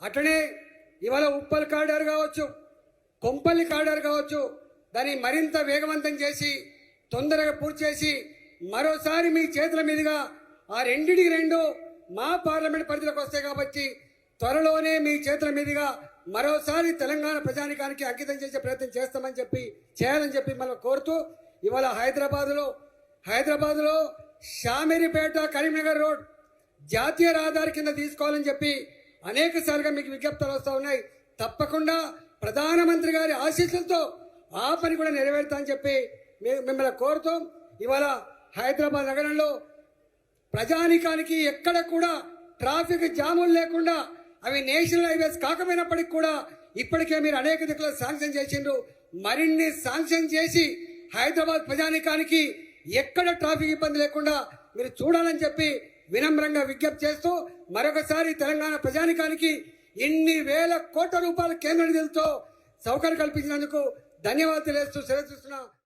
అట్లనే ఇవాళ ఉప్పల్ కారిడార్ కావచ్చు, కొంపల్లి కారిడార్ కావచ్చు, దాన్ని మరింత వేగవంతం చేసి తొందరగా పూర్తి చేసి మరోసారి మీ చేతుల మీదుగా ఆ రెండిటికి రెండు మా పార్లమెంట్ పరిధిలోకి వస్తాయి కాబట్టి త్వరలోనే మీ చేతుల మీదుగా మరోసారి తెలంగాణ ప్రజానికానికి అంకితం చేసే ప్రయత్నం చేయాలని చెప్పి మనం కోరుతూ ఇవాళ హైదరాబాద్లో షామీర్పేట కరీంనగర్ రోడ్ జాతీయ రహదారి కింద తీసుకోవాలని చెప్పి అనేక సార్లుగా మీకు విజ్ఞప్తులు వస్తూ ఉన్నాయి. తప్పకుండా ప్రధానమంత్రి గారి ఆశీస్సులతో ఆ పని కూడా నెరవేరుతామని చెప్పి మిమ్మల్ని కోరుతూ ఇవాళ హైదరాబాద్ నగరంలో ప్రజానికానికి ఎక్కడ కూడా ట్రాఫిక్ జాములు లేకుండా అవి నేషనల్ హైవేస్ కాకపోయినప్పటికీ కూడా ఇప్పటికే మీరు అనేక దిక్కులు శాంక్షన్ చేసిండ్రు. మరిన్ని శాంక్షన్ చేసి హైదరాబాద్ ప్రజానికానికి ఎక్కడ ట్రాఫిక్ ఇబ్బంది లేకుండా మీరు చూడాలని చెప్పి వినమ్రంగా విజ్ఞప్తి చేస్తూ మరొకసారి తెలంగాణ ప్రజానికానికి ఇన్ని వేల కోట్ల రూపాయల కేంద్ర నిధులతో సౌకర్యం కల్పించినందుకు ధన్యవాదాలు తెలియజేస్తూ సెలవు.